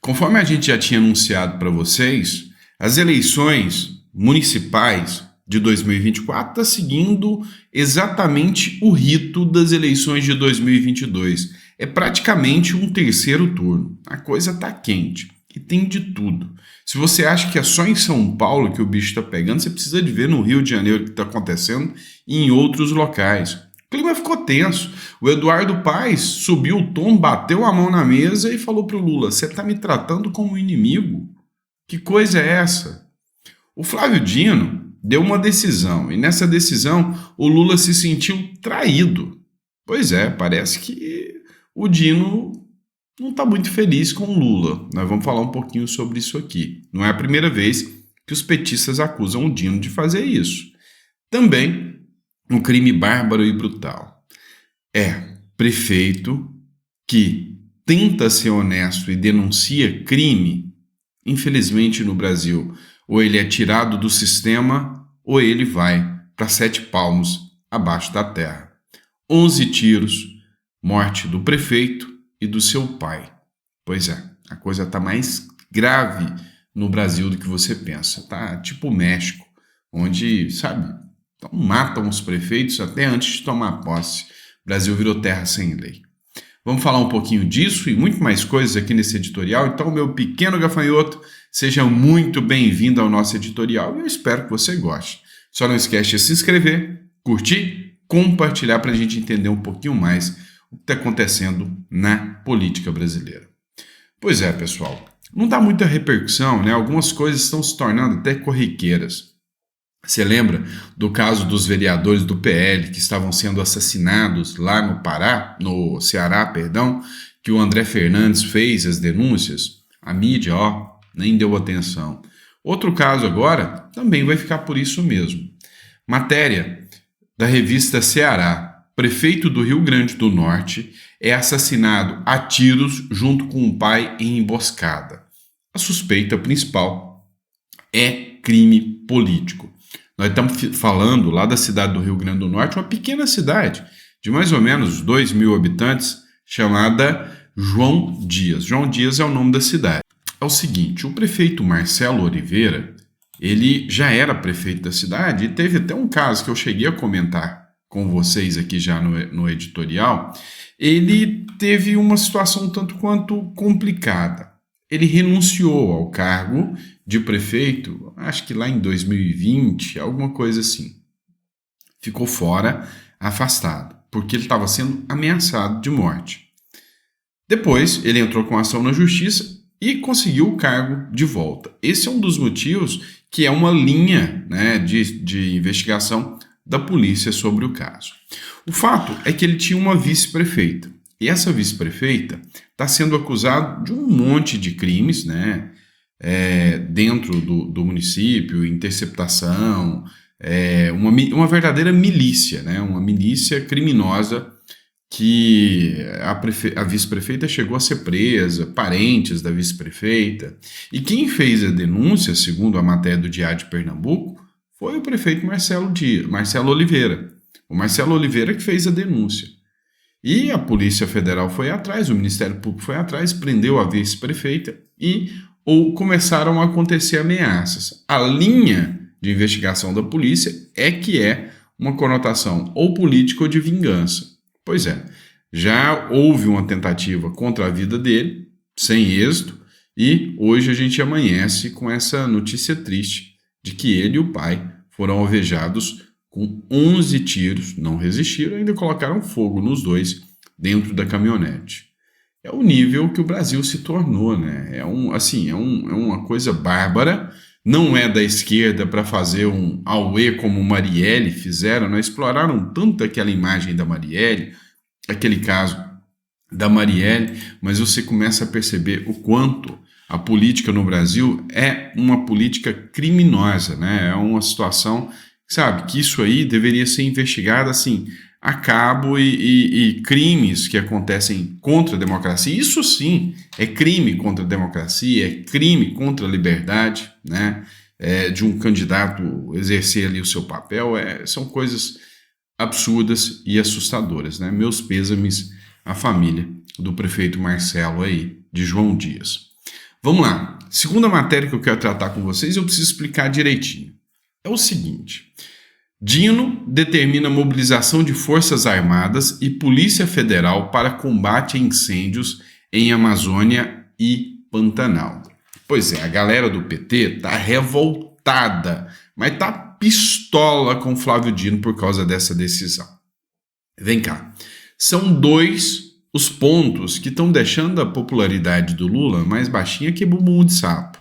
Conforme a gente já tinha anunciado para vocês, as eleições municipais de 2024 estão seguindo exatamente o rito das eleições de 2022. É praticamente um terceiro turno. A coisa está quente e tem de tudo. Se você acha que é só em São Paulo que o bicho está pegando, você precisa de ver no Rio de Janeiro o que está acontecendo e em outros locais. O clima ficou tenso. O Eduardo Paes subiu o tom, bateu a mão na mesa e falou para o Lula: "Você está me tratando como inimigo? Que coisa é essa?" O Flávio Dino deu uma decisão e nessa decisão o Lula se sentiu traído. Pois é, parece que o Dino não está muito feliz com o Lula. Nós vamos falar um pouquinho sobre isso aqui. Não é a primeira vez que os petistas acusam o Dino de fazer isso. Também um crime bárbaro e brutal. Prefeito que tenta ser honesto e denuncia crime, infelizmente no Brasil, ou ele é tirado do sistema ou ele vai para 7 palmos abaixo da terra. 11 tiros, morte do prefeito e do seu pai. Pois é, a coisa está mais grave no Brasil do que você pensa. Tá tipo o México, onde, sabe, matam os prefeitos até antes de tomar posse. O Brasil virou terra sem lei. Vamos falar um pouquinho disso e muito mais coisas aqui nesse editorial. Então, meu pequeno gafanhoto, seja muito bem-vindo ao nosso editorial e eu espero que você goste. Só não esquece de se inscrever, curtir, compartilhar para a gente entender um pouquinho mais o que está acontecendo na política brasileira. Pois é, pessoal, não dá muita repercussão, né? Algumas coisas estão se tornando até corriqueiras. Você lembra do caso dos vereadores do PL que estavam sendo assassinados lá no Ceará, que o André Fernandes fez as denúncias? A mídia, nem deu atenção. Outro caso agora também vai ficar por isso mesmo. Matéria da revista Ceará. Prefeito do Rio Grande do Norte é assassinado a tiros junto com o pai em emboscada. A suspeita principal é crime político. Nós estamos falando lá da cidade do Rio Grande do Norte, uma pequena cidade de mais ou menos 2.000 habitantes, chamada João Dias. João Dias é o nome da cidade. É o seguinte, o prefeito Marcelo Oliveira, ele já era prefeito da cidade e teve até um caso que eu cheguei a comentar com vocês aqui já no editorial. Ele teve uma situação um tanto quanto complicada. Ele renunciou ao cargo de prefeito, acho que lá em 2020, alguma coisa assim. Ficou fora, afastado, porque ele estava sendo ameaçado de morte. Depois, ele entrou com ação na justiça e conseguiu o cargo de volta. Esse é um dos motivos que é uma linha, né, de investigação da polícia sobre o caso. O fato é que ele tinha uma vice-prefeita. E essa vice-prefeita está sendo acusada de um monte de crimes, né, dentro do município, interceptação, uma verdadeira milícia, né, uma milícia criminosa que a vice-prefeita chegou a ser presa, parentes da vice-prefeita. E quem fez a denúncia, segundo a matéria do Diário de Pernambuco, foi o prefeito Marcelo Oliveira. O Marcelo Oliveira que fez a denúncia. E a Polícia Federal foi atrás, o Ministério Público foi atrás, prendeu a vice-prefeita ou começaram a acontecer ameaças. A linha de investigação da polícia é que é uma conotação ou política ou de vingança. Pois é, já houve uma tentativa contra a vida dele, sem êxito, e hoje a gente amanhece com essa notícia triste de que ele e o pai foram alvejados com 11 tiros, não resistiram, ainda colocaram fogo nos dois dentro da caminhonete. É o nível que o Brasil se tornou, né? É uma coisa bárbara, não é da esquerda para fazer um auê como Marielle fizeram, né? Exploraram tanto aquela imagem da Marielle, aquele caso da Marielle, mas você começa a perceber o quanto a política no Brasil é uma política criminosa, né? É uma situação, sabe, que isso aí deveria ser investigado assim, a cabo e crimes que acontecem contra a democracia. Isso sim é crime contra a democracia, é crime contra a liberdade, né? De um candidato exercer ali o seu papel, são coisas absurdas e assustadoras, né? Meus pêsames à família do prefeito Marcelo aí, de João Dias. Vamos lá. Segunda matéria que eu quero tratar com vocês, eu preciso explicar direitinho. É o seguinte: Dino determina a mobilização de Forças Armadas e Polícia Federal para combate a incêndios em Amazônia e Pantanal. Pois é, a galera do PT tá revoltada, mas tá pistola com Flávio Dino por causa dessa decisão. Vem cá, são dois os pontos que estão deixando a popularidade do Lula mais baixinha que bumbum de sapo.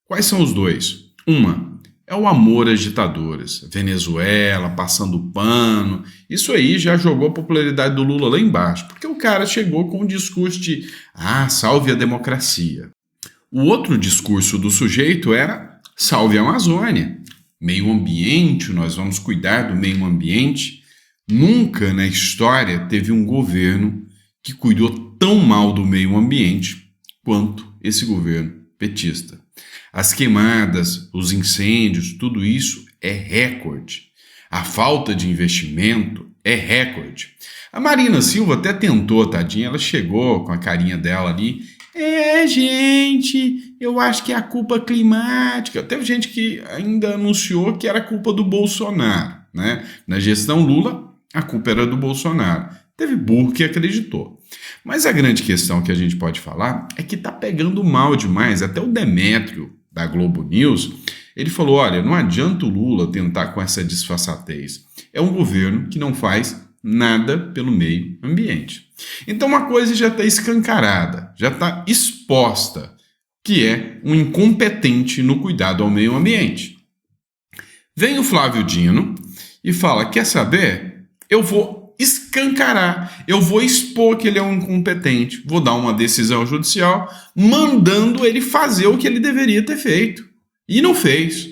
Quais são os dois? Uma é o amor às ditaduras, Venezuela, passando pano. Isso aí já jogou a popularidade do Lula lá embaixo, porque o cara chegou com o discurso de salve a democracia. O outro discurso do sujeito era salve a Amazônia, meio ambiente, nós vamos cuidar do meio ambiente. Nunca na história teve um governo que cuidou tão mal do meio ambiente quanto esse governo petista. As queimadas, os incêndios, tudo isso é recorde. A falta de investimento é recorde. A Marina Silva até tentou, tadinha, ela chegou com a carinha dela ali. Gente, eu acho que é a culpa climática. Teve gente que ainda anunciou que era culpa do Bolsonaro, né? Na gestão Lula, a culpa era do Bolsonaro. Teve burro que acreditou. Mas a grande questão que a gente pode falar é que tá pegando mal demais. Até o Demétrio, da Globo News, ele falou, olha, não adianta o Lula tentar com essa disfarçatez. É um governo que não faz nada pelo meio ambiente. Então uma coisa já está escancarada, já está exposta, que é um incompetente no cuidado ao meio ambiente. Vem o Flávio Dino e fala, quer saber? Eu vou escancarar, eu vou expor que ele é um incompetente, vou dar uma decisão judicial mandando ele fazer o que ele deveria ter feito. E não fez.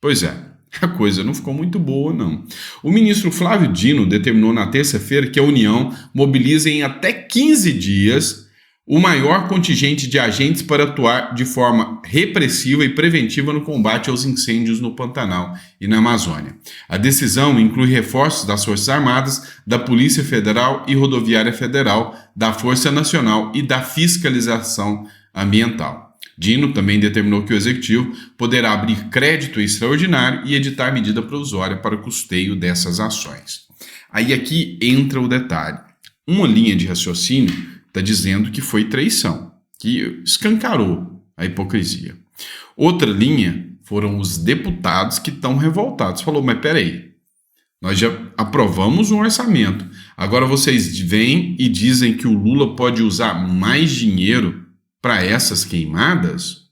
Pois é, a coisa não ficou muito boa, não. O ministro Flávio Dino determinou na terça-feira que a União mobilize em até 15 dias o maior contingente de agentes para atuar de forma repressiva e preventiva no combate aos incêndios no Pantanal e na Amazônia. A decisão inclui reforços das Forças Armadas, da Polícia Federal e Rodoviária Federal, da Força Nacional e da Fiscalização Ambiental. Dino também determinou que o Executivo poderá abrir crédito extraordinário e editar medida provisória para o custeio dessas ações. Aí aqui entra o detalhe. Uma linha de raciocínio está dizendo que foi traição, que escancarou a hipocrisia. Outra linha foram os deputados que estão revoltados. Falou, mas peraí, nós já aprovamos um orçamento, agora vocês vêm e dizem que o Lula pode usar mais dinheiro para essas queimadas?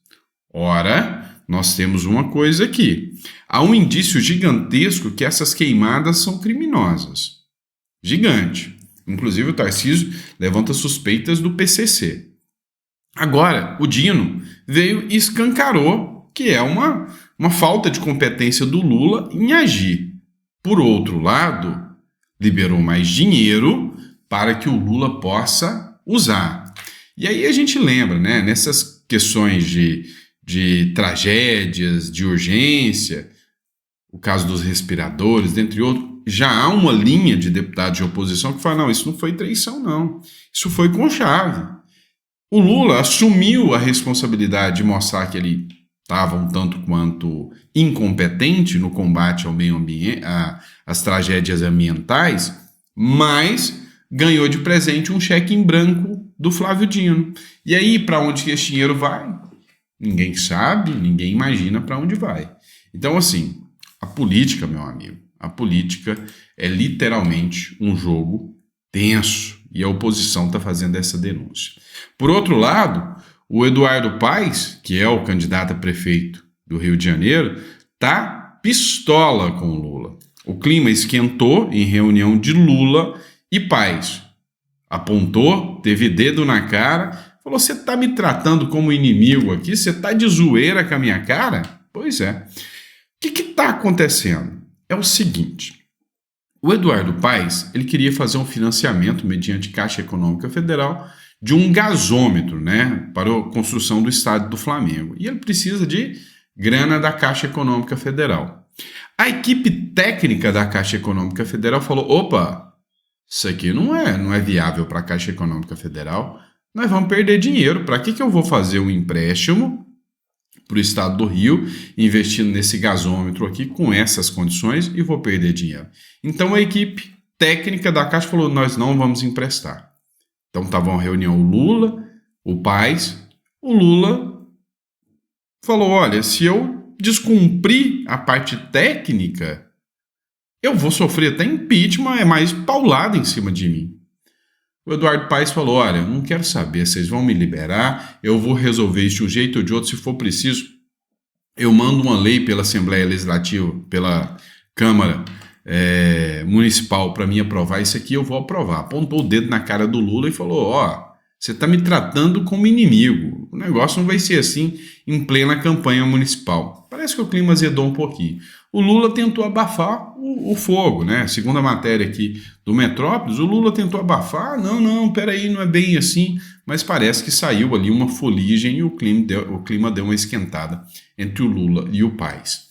Ora, nós temos uma coisa aqui. Há um indício gigantesco que essas queimadas são criminosas. Gigante. Inclusive o Tarcísio levanta suspeitas do PCC. Agora, o Dino veio e escancarou que é uma falta de competência do Lula em agir. Por outro lado, liberou mais dinheiro para que o Lula possa usar. E aí a gente lembra, né, nessas questões de tragédias, de urgência, o caso dos respiradores, dentre outros, já há uma linha de deputados de oposição que fala, não, isso não foi traição, não. Isso foi com chave. O Lula assumiu a responsabilidade de mostrar que ele estava um tanto quanto incompetente no combate ao meio ambiente, às tragédias ambientais, mas ganhou de presente um cheque em branco do Flávio Dino. E aí, para onde que esse dinheiro vai? Ninguém sabe, ninguém imagina para onde vai. Então, assim, a política, meu amigo, a política é literalmente um jogo tenso e a oposição está fazendo essa denúncia. Por outro lado, o Eduardo Paes, que é o candidato a prefeito do Rio de Janeiro, está pistola com o Lula. O clima esquentou em reunião de Lula e Paes. Apontou, teve dedo na cara, falou, você está me tratando como inimigo aqui? Você está de zoeira com a minha cara? Pois é. O que está acontecendo? É o seguinte, o Eduardo Paes, ele queria fazer um financiamento mediante Caixa Econômica Federal de um gasômetro, né, para a construção do estádio do Flamengo. E ele precisa de grana da Caixa Econômica Federal. A equipe técnica da Caixa Econômica Federal falou, opa, isso aqui não é viável para a Caixa Econômica Federal, nós vamos perder dinheiro. Para que eu vou fazer um empréstimo para o estado do Rio, investindo nesse gasômetro aqui com essas condições e vou perder dinheiro? Então a equipe técnica da Caixa falou, nós não vamos emprestar. Então estava uma reunião o Lula, o Paes, o Lula falou, olha, se eu descumprir a parte técnica, eu vou sofrer até impeachment, é mais paulada em cima de mim. O Eduardo Paes falou, olha, eu não quero saber, vocês vão me liberar, eu vou resolver isso de um jeito ou de outro, se for preciso, eu mando uma lei pela Assembleia Legislativa, pela Câmara Municipal para mim aprovar isso aqui, eu vou aprovar. Apontou o dedo na cara do Lula e falou, ó, você está me tratando como inimigo, o negócio não vai ser assim em plena campanha municipal. Parece que o clima azedou um pouquinho. O Lula tentou abafar o fogo, né? Segundo a matéria aqui do Metrópolis, o Lula tentou abafar, não, peraí, não é bem assim, mas parece que saiu ali uma fuligem e o clima deu uma esquentada entre o Lula e o Paes.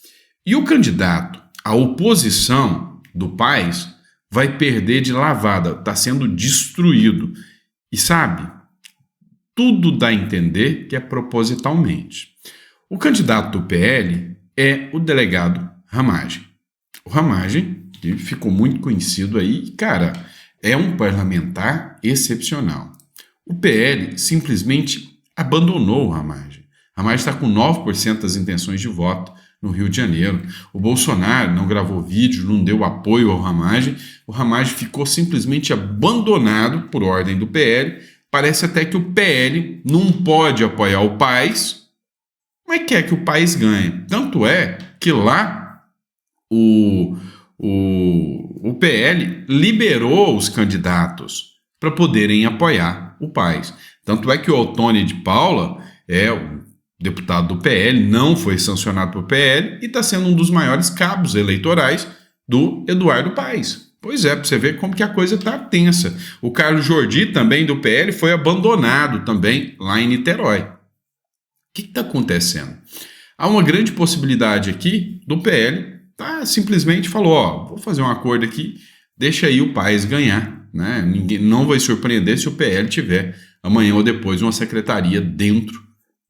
E o candidato, a oposição do Paes, vai perder de lavada, está sendo destruído. E sabe, tudo dá a entender que é propositalmente. O candidato do PL é o delegado Ramagem. O Ramagem, que ficou muito conhecido aí, cara, é um parlamentar excepcional. O PL simplesmente abandonou o Ramagem. O Ramagem está com 9% das intenções de voto no Rio de Janeiro. O Bolsonaro não gravou vídeo, não deu apoio ao Ramagem. O Ramagem ficou simplesmente abandonado por ordem do PL. Parece até que o PL não pode apoiar o Paes, mas quer que o Paes ganhe. Tanto é que lá o PL liberou os candidatos para poderem apoiar o Paes. Tanto é que o Ottoni de Paula o deputado do PL, não foi sancionado pelo PL e está sendo um dos maiores cabos eleitorais do Eduardo Paes. Pois é, para você ver como que a coisa está tensa. O Carlos Jordi, também do PL, foi abandonado também lá em Niterói. O que está acontecendo? Há uma grande possibilidade aqui do PL simplesmente falou, vou fazer um acordo aqui, deixa aí o Paes ganhar, né? Ninguém não vai surpreender se o PL tiver amanhã ou depois uma secretaria dentro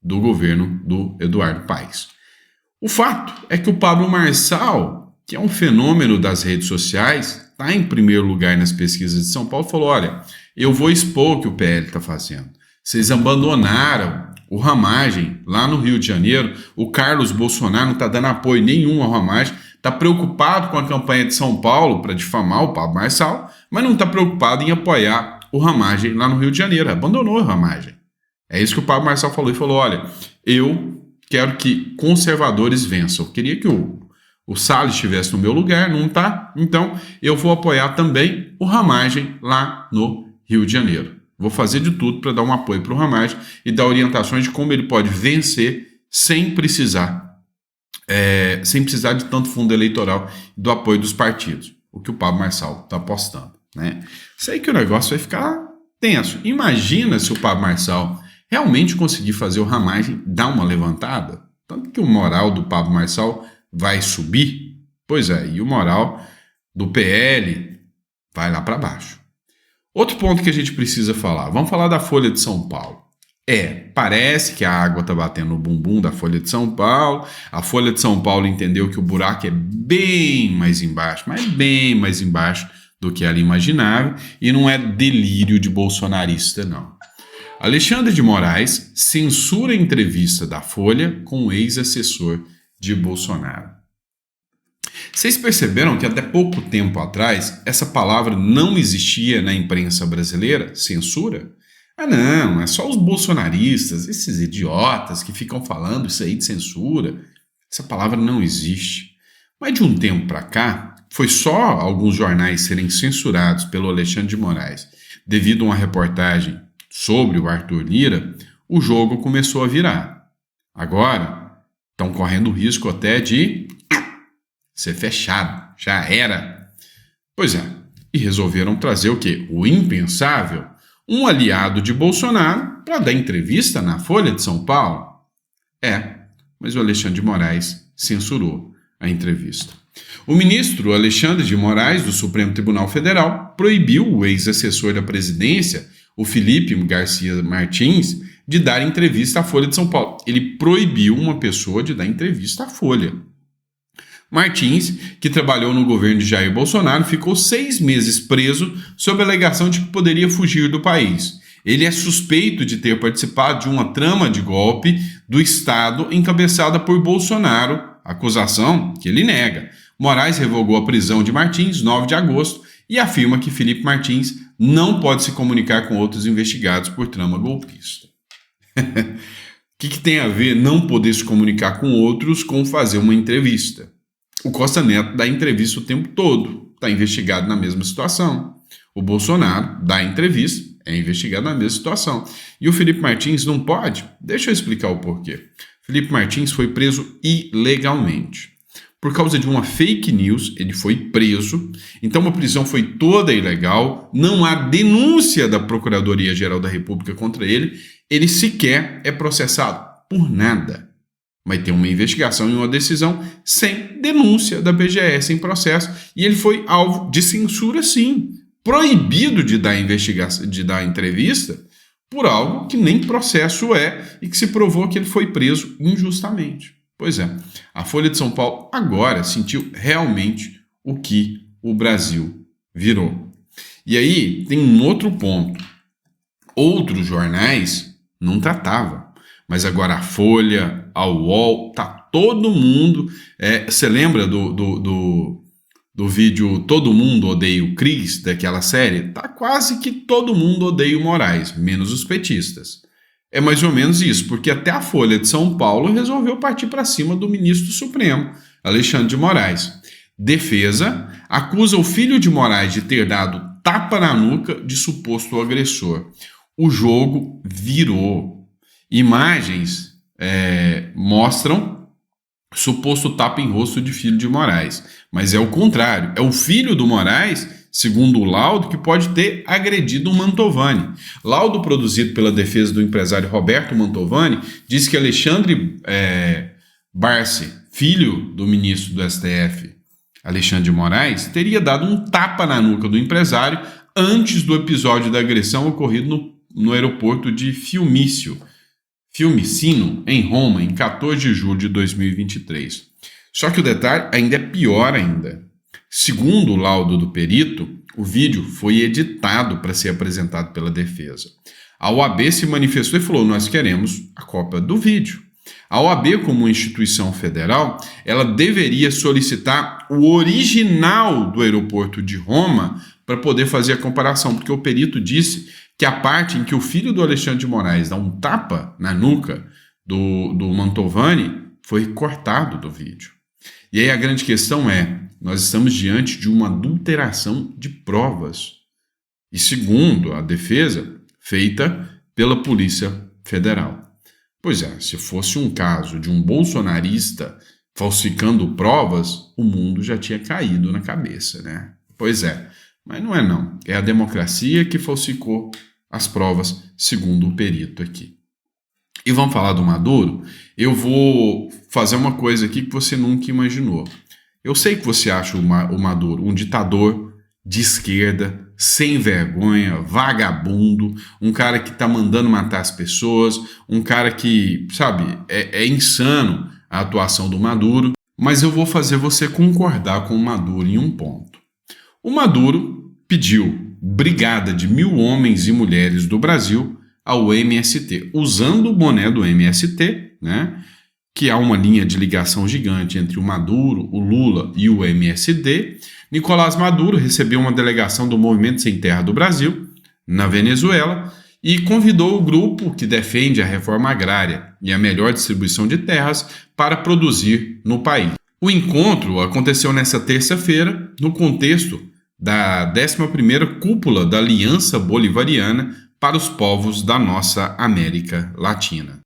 do governo do Eduardo Paes. O fato é que o Pablo Marçal, que é um fenômeno das redes sociais, está em primeiro lugar nas pesquisas de São Paulo, falou, olha, eu vou expor o que o PL está fazendo. Vocês abandonaram o Ramagem lá no Rio de Janeiro, o Carlos Bolsonaro não está dando apoio nenhum ao Ramagem, está preocupado com a campanha de São Paulo para difamar o Pablo Marçal, mas não está preocupado em apoiar o Ramagem lá no Rio de Janeiro, abandonou o Ramagem. É isso que o Pablo Marçal falou, e falou, olha, eu quero que conservadores vençam, eu queria que o Salles estivesse no meu lugar, não está, então eu vou apoiar também o Ramagem lá no Rio de Janeiro. Vou fazer de tudo para dar um apoio para o Ramagem e dar orientações de como ele pode vencer sem precisar de tanto fundo eleitoral e do apoio dos partidos, o que o Pablo Marçal está apostando, né? Sei que o negócio vai ficar tenso. Imagina se o Pablo Marçal realmente conseguir fazer o Ramagem dar uma levantada, tanto que o moral do Pablo Marçal vai subir, pois é, e o moral do PL vai lá para baixo. Outro ponto que a gente precisa falar, vamos falar da Folha de São Paulo. Parece que a água está batendo no bumbum da Folha de São Paulo, a Folha de São Paulo entendeu que o buraco é bem mais embaixo, mas bem mais embaixo do que ela imaginava, e não é delírio de bolsonarista, não. Alexandre de Moraes censura a entrevista da Folha com o ex-assessor de Bolsonaro. Vocês perceberam que até pouco tempo atrás essa palavra não existia na imprensa brasileira? Censura? Não, é só os bolsonaristas, esses idiotas que ficam falando isso aí de censura. Essa palavra não existe. Mas de um tempo para cá, foi só alguns jornais serem censurados pelo Alexandre de Moraes devido a uma reportagem sobre o Arthur Lira, o jogo começou a virar. Agora, estão correndo o risco até de ser fechado. Já era. Pois é, e resolveram trazer o quê? O impensável, um aliado de Bolsonaro para dar entrevista na Folha de São Paulo. Mas o Alexandre de Moraes censurou a entrevista. O ministro Alexandre de Moraes, do Supremo Tribunal Federal, proibiu o ex-assessor da presidência, o Felipe Garcia Martins de dar entrevista à Folha de São Paulo. Ele proibiu uma pessoa de dar entrevista à Folha. Martins, que trabalhou no governo de Jair Bolsonaro, ficou 6 meses preso sob a alegação de que poderia fugir do país. Ele é suspeito de ter participado de uma trama de golpe do Estado encabeçada por Bolsonaro, acusação que ele nega. Moraes revogou a prisão de Martins, 9 de agosto, e afirma que Felipe Martins não pode se comunicar com outros investigados por trama golpista. O que tem a ver não poder se comunicar com outros com fazer uma entrevista? O Costa Neto dá entrevista o tempo todo, está investigado na mesma situação. O Bolsonaro dá entrevista, é investigado na mesma situação. E o Felipe Martins não pode? Deixa eu explicar o porquê. Felipe Martins foi preso ilegalmente. Por causa de uma fake news, ele foi preso. Então a prisão foi toda ilegal. Não há denúncia da Procuradoria-Geral da República contra ele. Ele sequer é processado por nada. Vai ter uma investigação e uma decisão sem denúncia da PGR, sem processo. E ele foi alvo de censura, sim. Proibido de dar entrevista por algo que nem processo é e que se provou que ele foi preso injustamente. Pois é, a Folha de São Paulo agora sentiu realmente o que o Brasil virou. E aí tem um outro ponto. Outros jornais não tratavam, mas agora a Folha, a UOL, tá todo mundo... Você lembra do vídeo Todo Mundo Odeia o Cris, daquela série? Tá quase que todo mundo odeia o Moraes, menos os petistas. É mais ou menos isso, porque até a Folha de São Paulo resolveu partir para cima do ministro Supremo, Alexandre de Moraes. Defesa acusa o filho de Moraes de ter dado tapa na nuca de suposto agressor. O jogo virou. Imagens mostram suposto tapa em rosto de filho de Moraes. Mas é o contrário, é o filho do Moraes, segundo o laudo, que pode ter agredido o Mantovani. Laudo produzido pela defesa do empresário Roberto Mantovani diz que Alexandre Barsi, filho do ministro do STF, Alexandre de Moraes, teria dado um tapa na nuca do empresário antes do episódio da agressão ocorrido no aeroporto de Fiumicino, em Roma, em 14 de julho de 2023. Só que o detalhe ainda é pior ainda. Segundo o laudo do perito, o vídeo foi editado para ser apresentado pela defesa. A OAB se manifestou e falou: nós queremos a cópia do vídeo. A OAB, como instituição federal, ela deveria solicitar o original do aeroporto de Roma para poder fazer a comparação, porque o perito disse que a parte em que o filho do Alexandre de Moraes dá um tapa na nuca do Mantovani foi cortado do vídeo. E aí a grande questão é, nós estamos diante de uma adulteração de provas. E segundo a defesa, feita pela Polícia Federal. Pois é, se fosse um caso de um bolsonarista falsificando provas, o mundo já tinha caído na cabeça, né? Pois é, mas não é não. É a democracia que falsificou as provas, segundo o perito aqui. E vamos falar do Maduro? Eu vou fazer uma coisa aqui que você nunca imaginou. Eu sei que você acha o Maduro um ditador de esquerda, sem vergonha, vagabundo, um cara que está mandando matar as pessoas, um cara que, sabe, é insano a atuação do Maduro, mas eu vou fazer você concordar com o Maduro em um ponto. O Maduro pediu brigada de 1.000 homens e mulheres do Brasil ao MST, usando o boné do MST, né? Que há uma linha de ligação gigante entre o Maduro, o Lula e o MST. Nicolás Maduro recebeu uma delegação do Movimento Sem Terra do Brasil, na Venezuela, e convidou o grupo que defende a reforma agrária e a melhor distribuição de terras para produzir no país. O encontro aconteceu nesta terça-feira, no contexto da 11ª Cúpula da Aliança Bolivariana para os povos da nossa América Latina.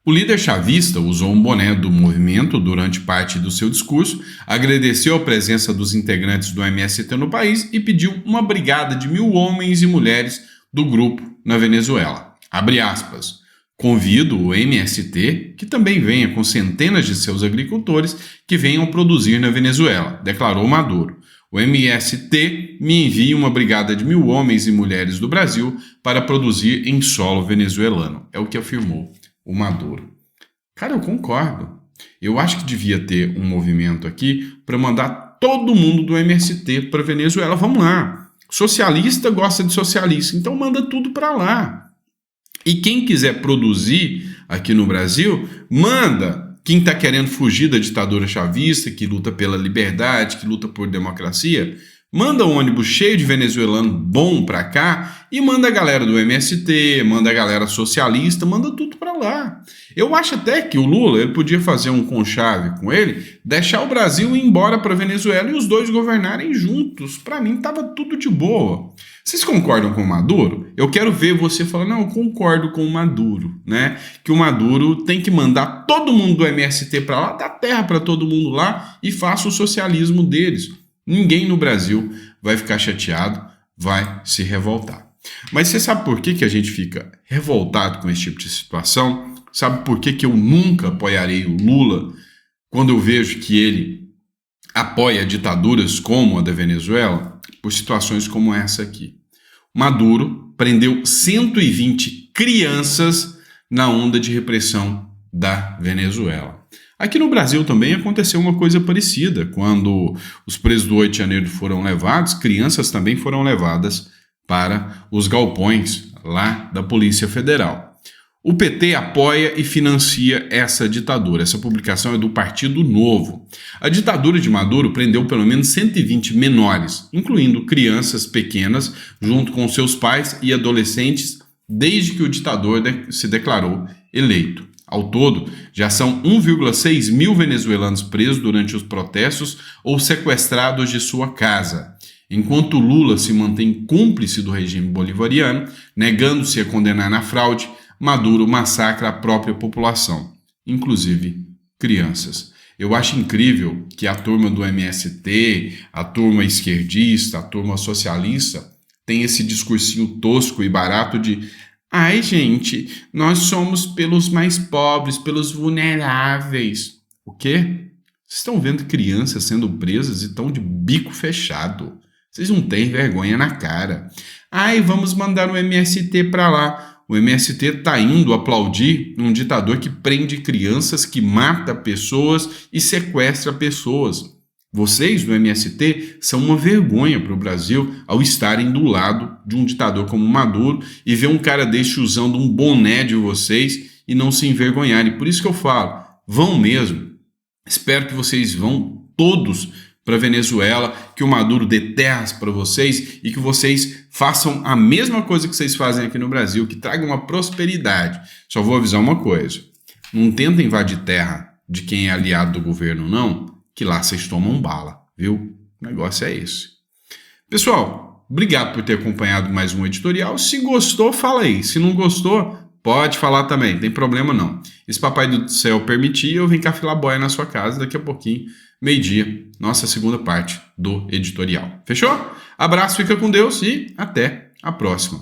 O líder chavista usou um boné do movimento durante parte do seu discurso, agradeceu a presença dos integrantes do MST no país e pediu uma brigada de 1.000 homens e mulheres do grupo na Venezuela. Abre aspas. Convido o MST que também venha com centenas de seus agricultores que venham produzir na Venezuela, declarou Maduro. O MST me envia uma brigada de 1.000 homens e mulheres do Brasil para produzir em solo venezuelano. É o que afirmou o Maduro. Cara, eu concordo. Eu acho que devia ter um movimento aqui para mandar todo mundo do MST para Venezuela. Vamos lá. Socialista gosta de socialista, então manda tudo para lá. E quem quiser produzir aqui no Brasil, manda. Quem está querendo fugir da ditadura chavista, que luta pela liberdade, que luta por democracia, manda um ônibus cheio de venezuelano bom para cá e manda a galera do MST, manda a galera socialista, manda tudo para lá. Eu acho até que o Lula ele podia fazer um conchave com ele, deixar o Brasil ir embora para Venezuela e os dois governarem juntos. Para mim tava tudo de boa. Vocês concordam com o Maduro? Eu quero ver você falando, não, eu concordo com o Maduro, né? Que o Maduro tem que mandar todo mundo do MST para lá, dar terra para todo mundo lá e faça o socialismo deles. Ninguém no Brasil vai ficar chateado, vai se revoltar. Mas você sabe por que a gente fica revoltado com esse tipo de situação? Sabe por que eu nunca apoiarei o Lula quando eu vejo que ele apoia ditaduras como a da Venezuela? Por situações como essa aqui. Maduro prendeu 120 crianças na onda de repressão da Venezuela. Aqui no Brasil também aconteceu uma coisa parecida. Quando os presos do 8 de janeiro foram levados, crianças também foram levadas para os galpões lá da Polícia Federal. O PT apoia e financia essa ditadura. Essa publicação é do Partido Novo. A ditadura de Maduro prendeu pelo menos 120 menores, incluindo crianças pequenas, junto com seus pais e adolescentes, desde que o ditador se declarou eleito. Ao todo, já são 1,6 mil venezuelanos presos durante os protestos ou sequestrados de sua casa. Enquanto Lula se mantém cúmplice do regime bolivariano, negando-se a condenar a fraude, Maduro massacra a própria população, inclusive crianças. Eu acho incrível que a turma do MST, a turma esquerdista, a turma socialista, tem esse discursinho tosco e barato de ai, gente, nós somos pelos mais pobres, pelos vulneráveis. O quê? Vocês estão vendo crianças sendo presas e estão de bico fechado. Vocês não têm vergonha na cara. Ai, vamos mandar o MST para lá. O MST está indo aplaudir um ditador que prende crianças, que mata pessoas e sequestra pessoas. Vocês do MST são uma vergonha para o Brasil ao estarem do lado de um ditador como Maduro e ver um cara desse usando um boné de vocês e não se envergonharem. Por isso que eu falo, vão mesmo. Espero que vocês vão todos para Venezuela, que o Maduro dê terras para vocês e que vocês façam a mesma coisa que vocês fazem aqui no Brasil, que tragam uma prosperidade. Só vou avisar uma coisa, não tenta invadir terra de quem é aliado do governo não, que lá vocês tomam bala, viu? O negócio é esse. Pessoal, obrigado por ter acompanhado mais um editorial. Se gostou, fala aí. Se não gostou, pode falar também, não tem problema não. Se Papai do Céu permitir, eu venho cá filar boia na sua casa daqui a pouquinho, meio-dia, nossa segunda parte do editorial. Fechou? Abraço, fica com Deus e até a próxima.